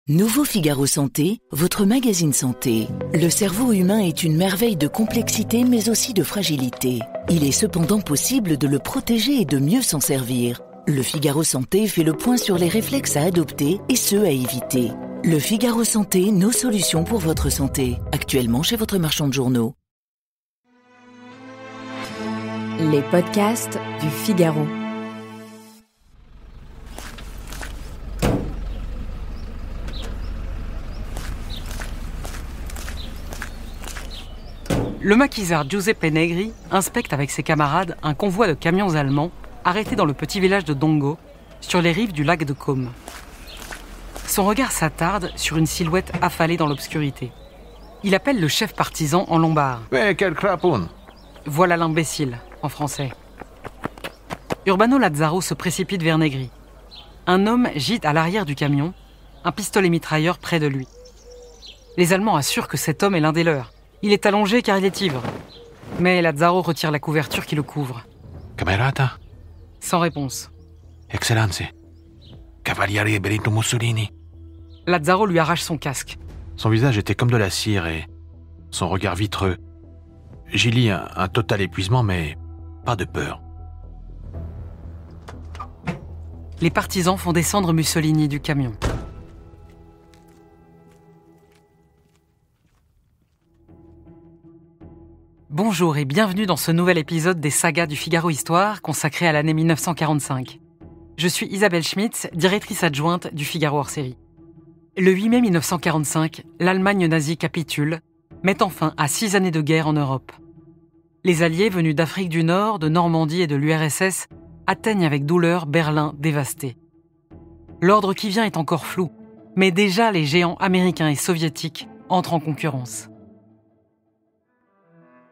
Nouveau Figaro Santé, votre magazine santé. Le cerveau humain est une merveille de complexité mais aussi de fragilité. Il est cependant possible de le protéger et de mieux s'en servir. Le Figaro Santé fait le point sur les réflexes à adopter et ceux à éviter. Le Figaro Santé, nos solutions pour votre santé. Actuellement chez votre marchand de journaux. Les podcasts du Figaro. Le maquisard Giuseppe Negri inspecte avec ses camarades un convoi de camions allemands arrêtés dans le petit village de Dongo, sur les rives du lac de Côme. Son regard s'attarde sur une silhouette affalée dans l'obscurité. Il appelle le chef partisan en lombard. « Mais quel crapoun !» Voilà l'imbécile, en français. Urbano Lazzaro se précipite vers Negri. Un homme gîte à l'arrière du camion, un pistolet mitrailleur près de lui. Les Allemands assurent que cet homme est l'un des leurs. Il est allongé car il est ivre. Mais Lazzaro retire la couverture qui le couvre. « Camerata ?»« Sans réponse. »« Excellenze, Cavaliere Benito Mussolini. » Lazzaro lui arrache son casque. Son visage était comme de la cire et son regard vitreux. J'y lis un total épuisement, mais pas de peur. Les partisans font descendre Mussolini du camion. Bonjour et bienvenue dans ce nouvel épisode des sagas du Figaro Histoire consacré à l'année 1945. Je suis Isabelle Schmitz, directrice adjointe du Figaro hors-série. Le 8 mai 1945, l'Allemagne nazie capitule, mettant fin à 6 années de guerre en Europe. Les Alliés venus d'Afrique du Nord, de Normandie et de l'URSS atteignent avec douleur Berlin dévasté. L'ordre qui vient est encore flou, mais déjà les géants américains et soviétiques entrent en concurrence.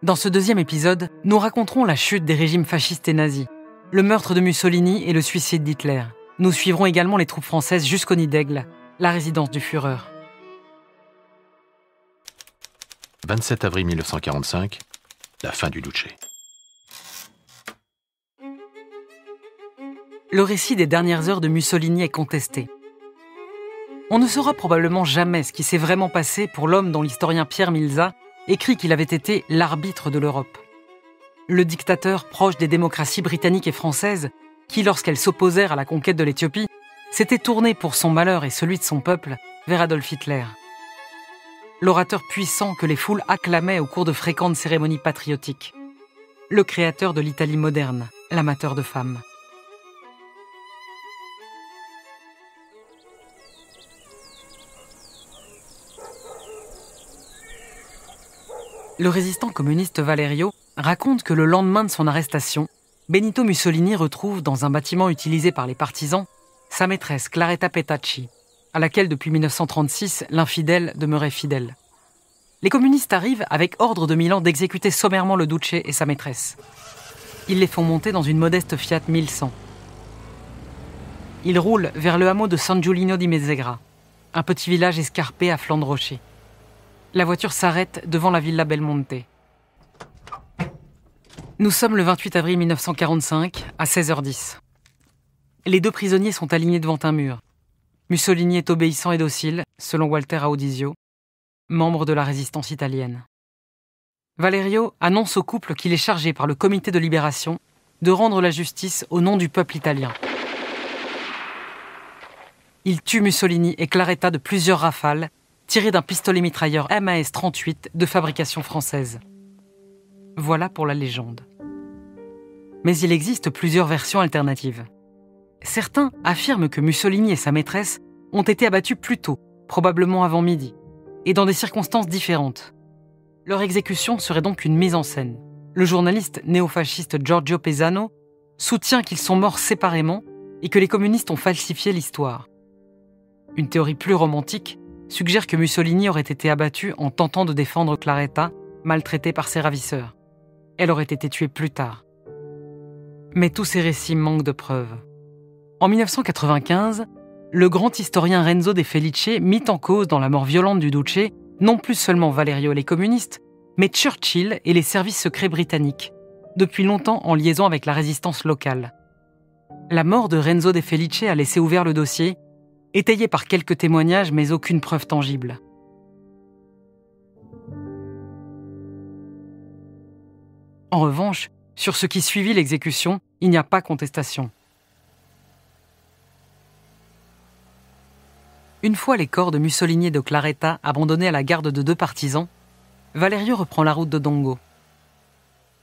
Dans ce deuxième épisode, nous raconterons la chute des régimes fascistes et nazis, le meurtre de Mussolini et le suicide d'Hitler. Nous suivrons également les troupes françaises jusqu'au Nid d'Aigle, la résidence du Führer. 27 avril 1945, la fin du Duce. Le récit des dernières heures de Mussolini est contesté. On ne saura probablement jamais ce qui s'est vraiment passé pour l'homme dont l'historien Pierre Milza écrit qu'il avait été l'arbitre de l'Europe. Le dictateur proche des démocraties britanniques et françaises, qui, lorsqu'elles s'opposèrent à la conquête de l'Éthiopie, s'était tourné pour son malheur et celui de son peuple vers Adolf Hitler. L'orateur puissant que les foules acclamaient au cours de fréquentes cérémonies patriotiques. Le créateur de l'Italie moderne, l'amateur de femmes. Le résistant communiste Valerio raconte que le lendemain de son arrestation, Benito Mussolini retrouve dans un bâtiment utilisé par les partisans sa maîtresse Claretta Petacci, à laquelle depuis 1936 l'infidèle demeurait fidèle. Les communistes arrivent avec ordre de Milan d'exécuter sommairement le Duce et sa maîtresse. Ils les font monter dans une modeste Fiat 1100. Ils roulent vers le hameau de San Giulino di Mezzegra, un petit village escarpé à flanc de rocher. La voiture s'arrête devant la Villa Belmonte. Nous sommes le 28 avril 1945, à 16h10. Les deux prisonniers sont alignés devant un mur. Mussolini est obéissant et docile, selon Walter Audisio, membre de la résistance italienne. Valerio annonce au couple qu'il est chargé par le comité de libération de rendre la justice au nom du peuple italien. Il tue Mussolini et Claretta de plusieurs rafales, tiré d'un pistolet mitrailleur MAS-38 de fabrication française. Voilà pour la légende. Mais il existe plusieurs versions alternatives. Certains affirment que Mussolini et sa maîtresse ont été abattus plus tôt, probablement avant midi, et dans des circonstances différentes. Leur exécution serait donc une mise en scène. Le journaliste néofasciste Giorgio Pesano soutient qu'ils sont morts séparément et que les communistes ont falsifié l'histoire. Une théorie plus romantique suggère que Mussolini aurait été abattu en tentant de défendre Claretta, maltraitée par ses ravisseurs. Elle aurait été tuée plus tard. Mais tous ces récits manquent de preuves. En 1995, le grand historien Renzo De Felice mit en cause dans la mort violente du Duce non plus seulement Valerio et les communistes, mais Churchill et les services secrets britanniques, depuis longtemps en liaison avec la résistance locale. La mort de Renzo De Felice a laissé ouvert le dossier étayées par quelques témoignages mais aucune preuve tangible. En revanche, sur ce qui suivit l'exécution, il n'y a pas contestation. Une fois les corps de Mussolini et de Claretta abandonnés à la garde de 2 partisans, Valerio reprend la route de Dongo.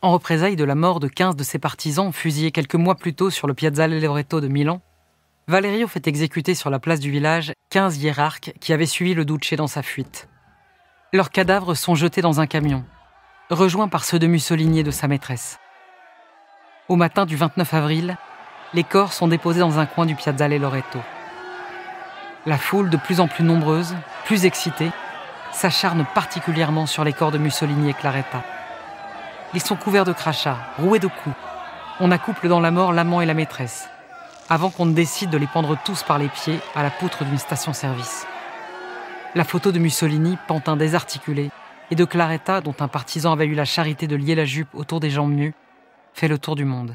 En représailles de la mort de 15 de ses partisans fusillés quelques mois plus tôt sur le Piazzale Loreto de Milan, Valerio fait exécuter sur la place du village 15 hiérarques qui avaient suivi le Duce dans sa fuite. Leurs cadavres sont jetés dans un camion, rejoints par ceux de Mussolini et de sa maîtresse. Au matin du 29 avril, les corps sont déposés dans un coin du Piazzale Loreto. La foule, de plus en plus nombreuse, plus excitée, s'acharne particulièrement sur les corps de Mussolini et Claretta. Ils sont couverts de crachats, roués de coups. On accouple dans la mort l'amant et la maîtresse, avant qu'on ne décide de les pendre tous par les pieds à la poutre d'une station-service. La photo de Mussolini, pantin désarticulé, et de Claretta, dont un partisan avait eu la charité de lier la jupe autour des jambes nues, fait le tour du monde.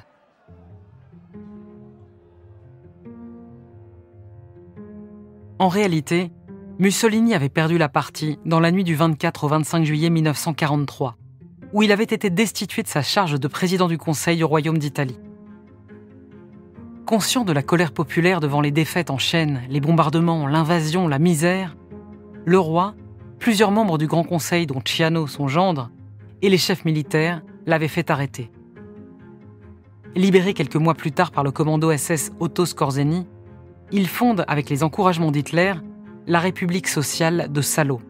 En réalité, Mussolini avait perdu la partie dans la nuit du 24 au 25 juillet 1943, où il avait été destitué de sa charge de président du Conseil au Royaume d'Italie. Conscient de la colère populaire devant les défaites en chaîne, les bombardements, l'invasion, la misère, le roi, plusieurs membres du Grand Conseil, dont Ciano, son gendre, et les chefs militaires l'avaient fait arrêter. Libéré quelques mois plus tard par le commando SS Otto Skorzeny, il fonde, avec les encouragements d'Hitler, la République sociale de Salo,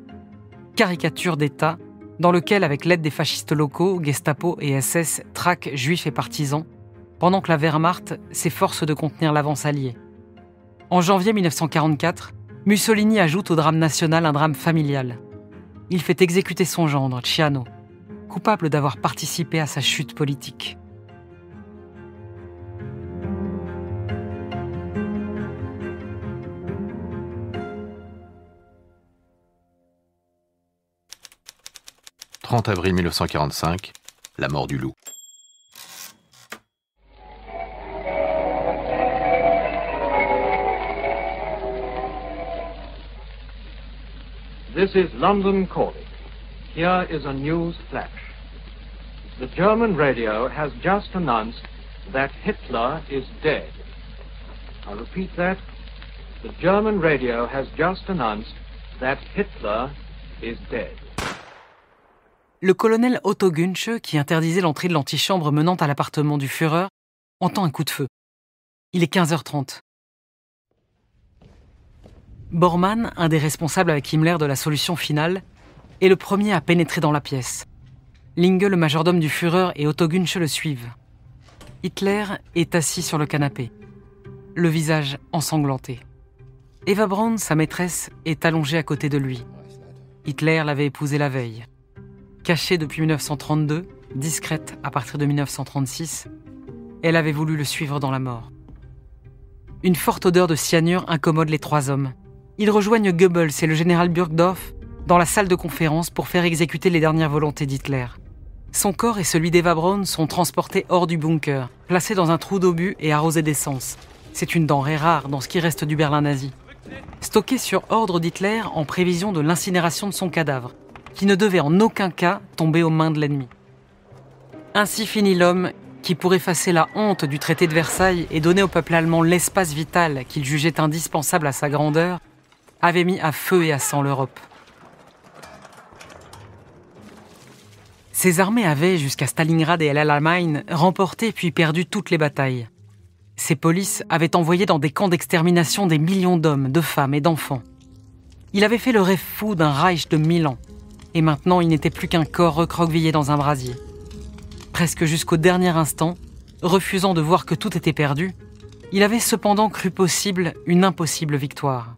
caricature d'État dans lequel, avec l'aide des fascistes locaux, Gestapo et SS, traquent juifs et partisans, pendant que la Wehrmacht s'efforce de contenir l'avance alliée. En janvier 1944, Mussolini ajoute au drame national un drame familial. Il fait exécuter son gendre, Ciano, coupable d'avoir participé à sa chute politique. « 30 avril 1945, la mort du loup. This is London calling. Here is a news flash. The German radio has just announced that Hitler is dead. I repeat that. The German radio has just announced that Hitler is dead. Le colonel Otto Günsche, qui interdisait l'entrée de l'antichambre menant à l'appartement du Führer, entend un coup de feu. Il est 15h30. Bormann, un des responsables avec Himmler de la solution finale, est le premier à pénétrer dans la pièce. Linge, le majordome du Führer, et Otto Günsche le suivent. Hitler est assis sur le canapé, le visage ensanglanté. Eva Braun, sa maîtresse, est allongée à côté de lui. Hitler l'avait épousée la veille. Cachée depuis 1932, discrète à partir de 1936, elle avait voulu le suivre dans la mort. Une forte odeur de cyanure incommode les 3 hommes. Ils rejoignent Goebbels et le général Burgdorf dans la salle de conférence pour faire exécuter les dernières volontés d'Hitler. Son corps et celui d'Eva Braun sont transportés hors du bunker, placés dans un trou d'obus et arrosés d'essence. C'est une denrée rare dans ce qui reste du Berlin nazi. Stocké sur ordre d'Hitler en prévision de l'incinération de son cadavre, qui ne devait en aucun cas tomber aux mains de l'ennemi. Ainsi finit l'homme qui, pour effacer la honte du traité de Versailles et donner au peuple allemand l'espace vital qu'il jugeait indispensable à sa grandeur, avait mis à feu et à sang l'Europe. Ces armées avaient, jusqu'à Stalingrad et El Alamein, remporté puis perdu toutes les batailles. Ces polices avaient envoyé dans des camps d'extermination des millions d'hommes, de femmes et d'enfants. Il avait fait le rêve fou d'un Reich de 1000 ans, et maintenant il n'était plus qu'un corps recroquevillé dans un brasier. Presque jusqu'au dernier instant, refusant de voir que tout était perdu, il avait cependant cru possible une impossible victoire.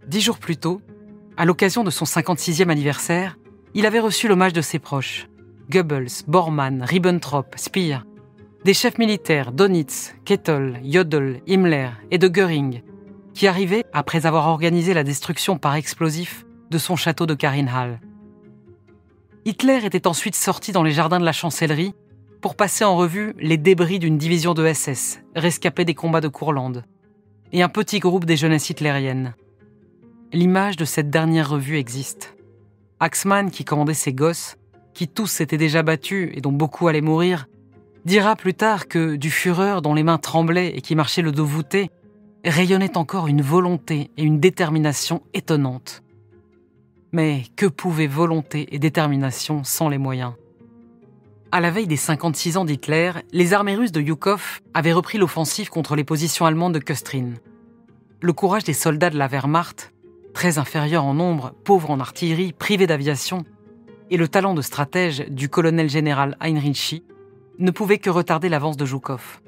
10 jours plus tôt, à l'occasion de son 56e anniversaire, il avait reçu l'hommage de ses proches, Goebbels, Bormann, Ribbentrop, Speer, des chefs militaires Dönitz, Kettel, Jodl, Himmler et de Göring, qui arrivaient après avoir organisé la destruction par explosif de son château de Karinhal. Hitler était ensuite sorti dans les jardins de la chancellerie pour passer en revue les débris d'une division de SS, rescapée des combats de Courlande. et un petit groupe des jeunesses hitlériennes. L'image de cette dernière revue existe. Axmann, qui commandait ses gosses, qui tous s'étaient déjà battus et dont beaucoup allaient mourir, dira plus tard que du Führer dont les mains tremblaient et qui marchait le dos voûté, rayonnait encore une volonté et une détermination étonnantes. Mais que pouvaient volonté et détermination sans les moyens ? À la veille des 56 ans d'Hitler, les armées russes de Yukov avaient repris l'offensive contre les positions allemandes de Köstrin. Le courage des soldats de la Wehrmacht, très inférieurs en nombre, pauvres en artillerie, privés d'aviation, et le talent de stratège du colonel-général Heinrichi ne pouvaient que retarder l'avance de Zhukov.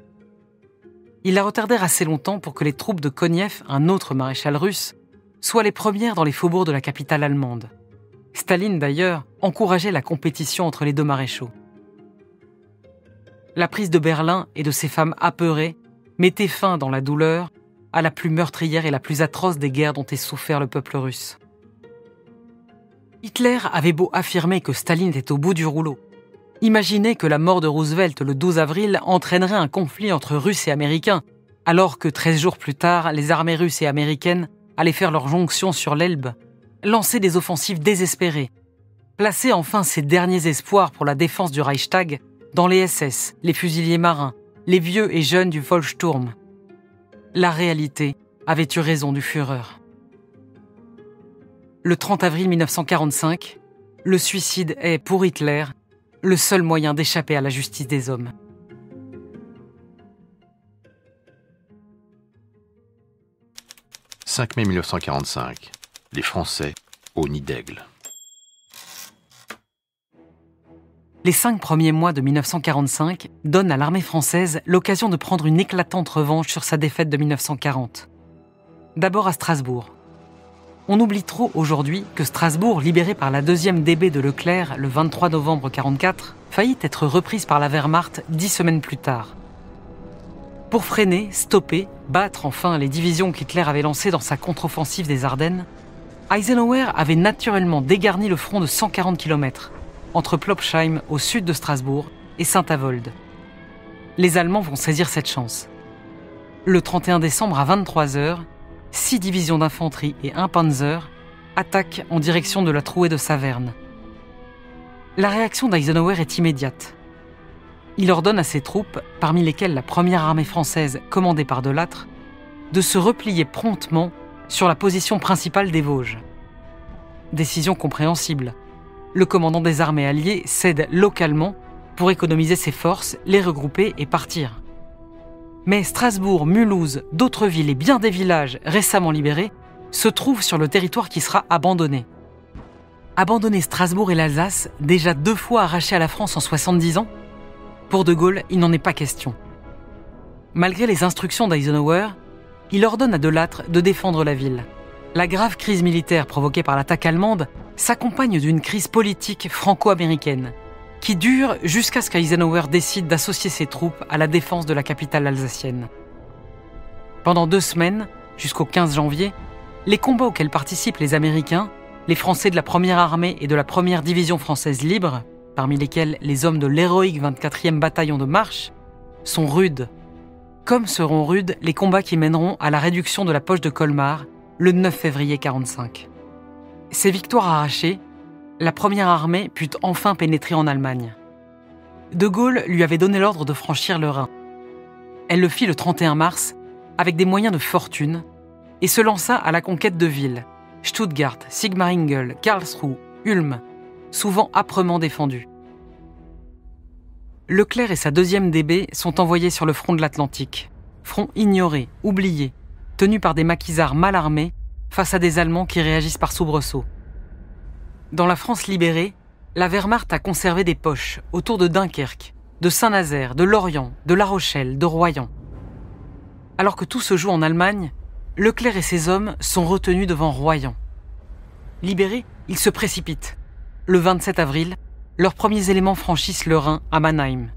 Ils la retardèrent assez longtemps pour que les troupes de Konev, un autre maréchal russe, soient les premières dans les faubourgs de la capitale allemande. Staline, d'ailleurs, encourageait la compétition entre les deux maréchaux. La prise de Berlin et de ces femmes apeurées mettait fin dans la douleur à la plus meurtrière et la plus atroce des guerres dont ait souffert le peuple russe. Hitler avait beau affirmer que Staline était au bout du rouleau, imaginer que la mort de Roosevelt le 12 avril entraînerait un conflit entre Russes et Américains, alors que 13 jours plus tard, les armées russes et américaines allaient faire leur jonction sur l'Elbe, lancer des offensives désespérées, placer enfin ses derniers espoirs pour la défense du Reichstag dans les SS, les fusiliers marins, les vieux et jeunes du Volkssturm. La réalité avait eu raison du Führer. Le 30 avril 1945, le suicide est, pour Hitler, le seul moyen d'échapper à la justice des hommes. « 5 mai 1945. Les Français au nid d'aigle. » Les 5 premiers mois de 1945 donnent à l'armée française l'occasion de prendre une éclatante revanche sur sa défaite de 1940. D'abord à Strasbourg. On oublie trop aujourd'hui que Strasbourg, libérée par la 2e DB de Leclerc le 23 novembre 1944, faillit être reprise par la Wehrmacht 10 semaines plus tard. Pour freiner, stopper, battre enfin les divisions qu'Hitler avait lancées dans sa contre-offensive des Ardennes, Eisenhower avait naturellement dégarni le front de 140 km, entre Plopsheim au sud de Strasbourg et Saint-Avold. Les Allemands vont saisir cette chance. Le 31 décembre à 23h, 6 divisions d'infanterie et 1 panzer attaquent en direction de la trouée de Saverne. La réaction d'Eisenhower est immédiate. Il ordonne à ses troupes, parmi lesquelles la première armée française commandée par De Lattre, de se replier promptement sur la position principale des Vosges. Décision compréhensible. Le commandant des armées alliées cède localement pour économiser ses forces, les regrouper et partir. Mais Strasbourg, Mulhouse, d'autres villes et bien des villages récemment libérés se trouvent sur le territoire qui sera abandonné. Abandonner Strasbourg et l'Alsace, déjà 2 fois arrachés à la France en 70 ans ? Pour De Gaulle, il n'en est pas question. Malgré les instructions d'Eisenhower, il ordonne à De Lattre de défendre la ville. La grave crise militaire provoquée par l'attaque allemande s'accompagne d'une crise politique franco-américaine, qui dure jusqu'à ce qu'Eisenhower décide d'associer ses troupes à la défense de la capitale alsacienne. Pendant 2 semaines, jusqu'au 15 janvier, les combats auxquels participent les Américains, les Français de la 1re armée et de la 1re division française libre, parmi lesquels les hommes de l'héroïque 24e bataillon de marche, sont rudes. Comme seront rudes les combats qui mèneront à la réduction de la poche de Colmar le 9 février 1945. Ces victoires arrachées, la 1re armée put enfin pénétrer en Allemagne. De Gaulle lui avait donné l'ordre de franchir le Rhin. Elle le fit le 31 mars avec des moyens de fortune et se lança à la conquête de villes, Stuttgart, Sigmaringen, Karlsruhe, Ulm, souvent âprement défendues. Leclerc et sa 2e DB sont envoyés sur le front de l'Atlantique, front ignoré, oublié, tenu par des maquisards mal armés face à des Allemands qui réagissent par soubresaut. Dans la France libérée, la Wehrmacht a conservé des poches autour de Dunkerque, de Saint-Nazaire, de Lorient, de La Rochelle, de Royan. Alors que tout se joue en Allemagne, Leclerc et ses hommes sont retenus devant Royan. Libérés, ils se précipitent. Le 27 avril, leurs premiers éléments franchissent le Rhin à Mannheim.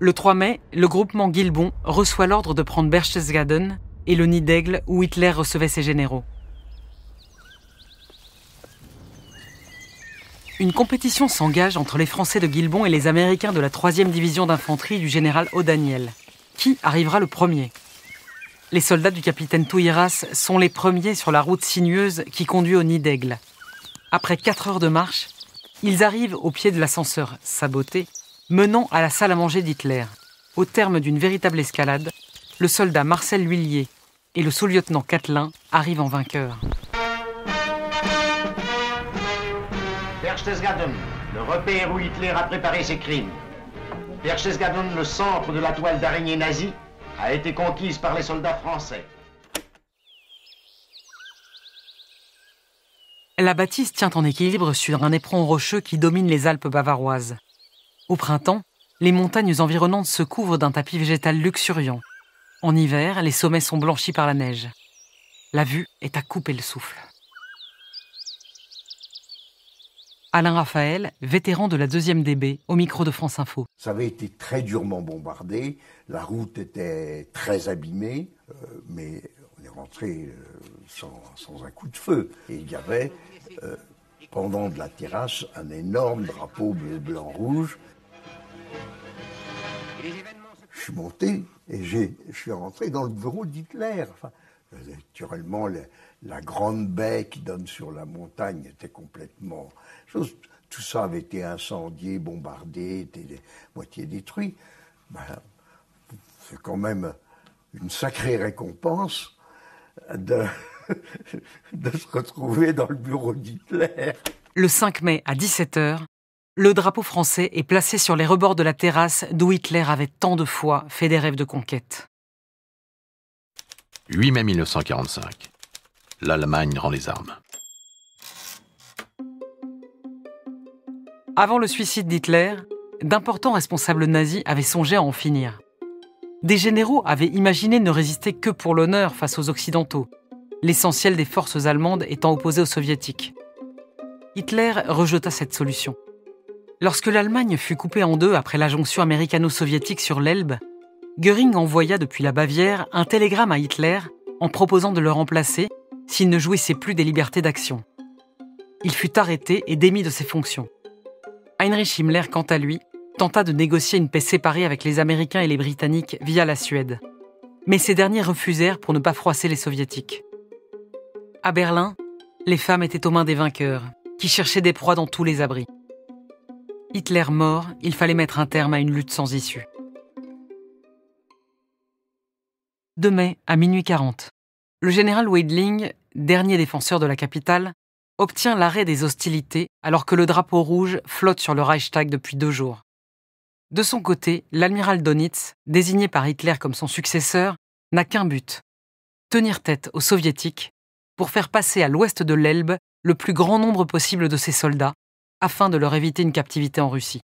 Le 3 mai, le groupement Gilbon reçoit l'ordre de prendre Berchtesgaden et le nid d'aigle où Hitler recevait ses généraux. Une compétition s'engage entre les Français de Gilbon et les Américains de la 3e division d'infanterie du général O'Daniel. Qui arrivera le premier ? les soldats du capitaine Touiras sont les premiers sur la route sinueuse qui conduit au Nid d'Aigle. Après 4 heures de marche, ils arrivent au pied de l'ascenseur saboté, menant à la salle à manger d'Hitler. Au terme d'une véritable escalade, le soldat Marcel L'Huillier et le sous-lieutenant Catelin arrivent en vainqueurs. Berchtesgaden, le repère où Hitler a préparé ses crimes. Berchtesgaden, le centre de la toile d'araignée nazie, a été conquise par les soldats français. La bâtisse tient en équilibre sur un éperon rocheux qui domine les Alpes bavaroises. Au printemps, les montagnes environnantes se couvrent d'un tapis végétal luxuriant. En hiver, les sommets sont blanchis par la neige. La vue est à couper le souffle. Alain Raphaël, vétéran de la 2e DB, au micro de France Info. Ça avait été très durement bombardé, la route était très abîmée, mais on est rentré sans un coup de feu. Et il y avait, pendant de la terrasse, un énorme drapeau bleu, blanc, rouge. Je suis monté et je suis rentré dans le bureau d'Hitler. Enfin, naturellement, la grande baie qui donne sur la montagne était complètement... Tout ça avait été incendié, bombardé, était moitié détruit. C'est quand même une sacrée récompense de se retrouver dans le bureau d'Hitler. Le 5 mai à 17h, le drapeau français est placé sur les rebords de la terrasse d'où Hitler avait tant de fois fait des rêves de conquête. 8 mai 1945. L'Allemagne rend les armes. Avant le suicide d'Hitler, d'importants responsables nazis avaient songé à en finir. Des généraux avaient imaginé ne résister que pour l'honneur face aux Occidentaux, l'essentiel des forces allemandes étant opposé aux Soviétiques. Hitler rejeta cette solution. Lorsque l'Allemagne fut coupée en deux après la jonction américano-soviétique sur l'Elbe, Göring envoya depuis la Bavière un télégramme à Hitler en proposant de le remplacer s'il ne jouissait plus des libertés d'action. Il fut arrêté et démis de ses fonctions. Heinrich Himmler, quant à lui, tenta de négocier une paix séparée avec les Américains et les Britanniques via la Suède. Mais ces derniers refusèrent pour ne pas froisser les Soviétiques. À Berlin, les femmes étaient aux mains des vainqueurs, qui cherchaient des proies dans tous les abris. Hitler mort, il fallait mettre un terme à une lutte sans issue. 2 mai, à minuit 40, le général Weidling, dernier défenseur de la capitale, obtient l'arrêt des hostilités alors que le drapeau rouge flotte sur le Reichstag depuis 2 jours. De son côté, l'amiral Dönitz, désigné par Hitler comme son successeur, n'a qu'un but, tenir tête aux Soviétiques pour faire passer à l'ouest de l'Elbe le plus grand nombre possible de ses soldats afin de leur éviter une captivité en Russie.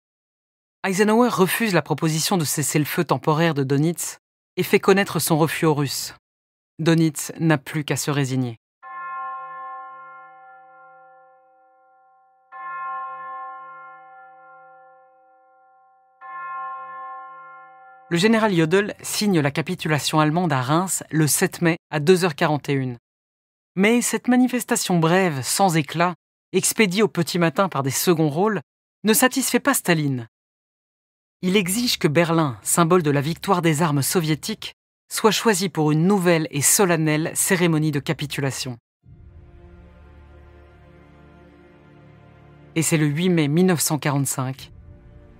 Eisenhower refuse la proposition de cesser le feu temporaire de Dönitz et fait connaître son refus aux Russes. Dönitz n'a plus qu'à se résigner. Le général Jodl signe la capitulation allemande à Reims le 7 mai à 2h41. Mais cette manifestation brève, sans éclat, expédiée au petit matin par des seconds rôles, ne satisfait pas Staline. Il exige que Berlin, symbole de la victoire des armes soviétiques, soit choisi pour une nouvelle et solennelle cérémonie de capitulation. Et c'est le 8 mai 1945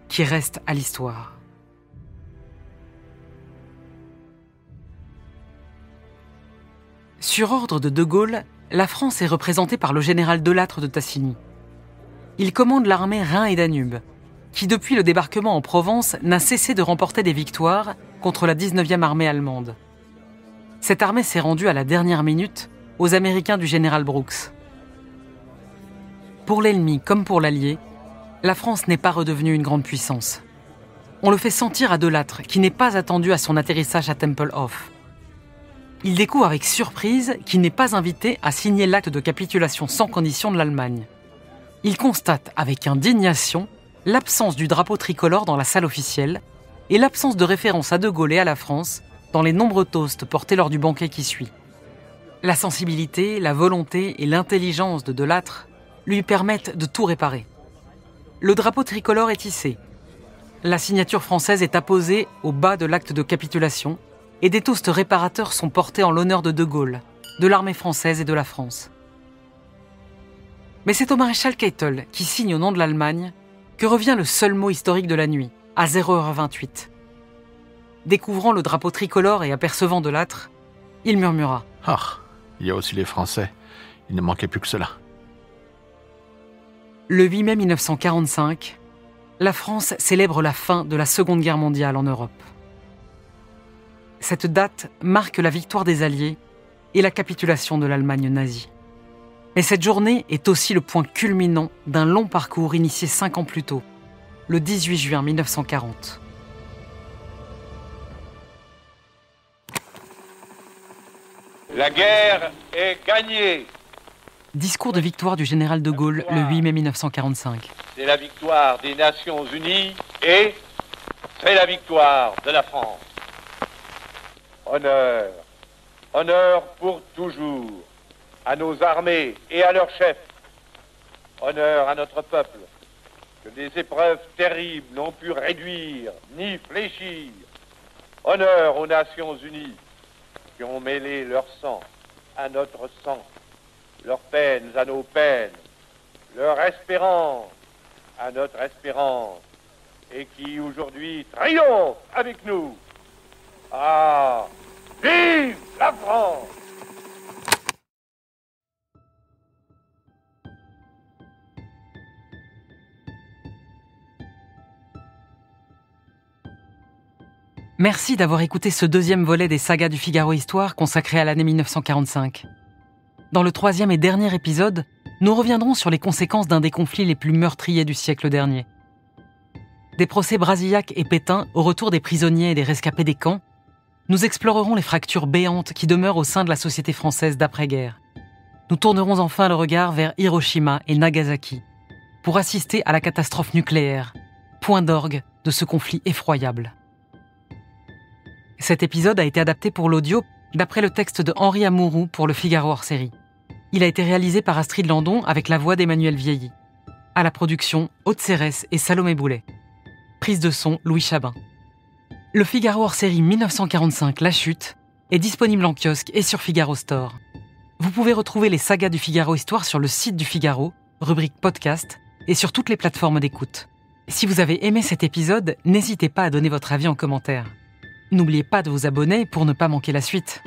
qui reste à l'histoire. Sur ordre de De Gaulle, la France est représentée par le général Delattre de Tassigny. Il commande l'armée Rhin et Danube, qui depuis le débarquement en Provence n'a cessé de remporter des victoires contre la 19e armée allemande. Cette armée s'est rendue à la dernière minute aux Américains du général Brooks. Pour l'ennemi comme pour l'allié, la France n'est pas redevenue une grande puissance. On le fait sentir à Delattre, qui n'est pas attendu à son atterrissage à Tempelhof. Il découvre avec surprise qu'il n'est pas invité à signer l'acte de capitulation sans condition de l'Allemagne. Il constate avec indignation l'absence du drapeau tricolore dans la salle officielle et l'absence de référence à De Gaulle et à la France dans les nombreux toasts portés lors du banquet qui suit. La sensibilité, la volonté et l'intelligence de Delattre lui permettent de tout réparer. Le drapeau tricolore est hissé. La signature française est apposée au bas de l'acte de capitulation et des toasts réparateurs sont portés en l'honneur de Gaulle, de l'armée française et de la France. Mais c'est au maréchal Keitel, qui signe au nom de l'Allemagne, que revient le seul mot historique de la nuit, à 0h28. Découvrant le drapeau tricolore et apercevant de l'âtre, il murmura « Ah, il y a aussi les Français. Il ne manquait plus que cela. » Le 8 mai 1945, la France célèbre la fin de la Seconde Guerre mondiale en Europe. Cette date marque la victoire des Alliés et la capitulation de l'Allemagne nazie. Et cette journée est aussi le point culminant d'un long parcours initié 5 ans plus tôt, le 18 juin 1940. La guerre est gagnée. Discours de victoire du général de Gaulle le 8 mai 1945. C'est la victoire des Nations Unies et c'est la victoire de la France. Honneur, honneur pour toujours à nos armées et à leurs chefs. Honneur à notre peuple, que des épreuves terribles n'ont pu réduire ni fléchir. Honneur aux Nations Unies qui ont mêlé leur sang à notre sang, leurs peines à nos peines, leur espérance à notre espérance, et qui aujourd'hui triomphe avec nous. Ah, vive la France! Merci d'avoir écouté ce deuxième volet des sagas du Figaro Histoire consacré à l'année 1945. Dans le troisième et dernier épisode, nous reviendrons sur les conséquences d'un des conflits les plus meurtriers du siècle dernier. Des procès Brasillac et Pétain au retour des prisonniers et des rescapés des camps, nous explorerons les fractures béantes qui demeurent au sein de la société française d'après-guerre. Nous tournerons enfin le regard vers Hiroshima et Nagasaki pour assister à la catastrophe nucléaire, point d'orgue de ce conflit effroyable. Cet épisode a été adapté pour l'audio d'après le texte de Henri Amouroux pour le Figaro hors-série. Il a été réalisé par Astrid Landon avec la voix d'Emmanuel Vieilly. À la production, Aude Cérès et Salomé Boulet. Prise de son, Louis Chabin. Le Figaro hors-série 1945, La Chute, est disponible en kiosque et sur Figaro Store. Vous pouvez retrouver les sagas du Figaro Histoire sur le site du Figaro, rubrique podcast, et sur toutes les plateformes d'écoute. Si vous avez aimé cet épisode, n'hésitez pas à donner votre avis en commentaire. N'oubliez pas de vous abonner pour ne pas manquer la suite.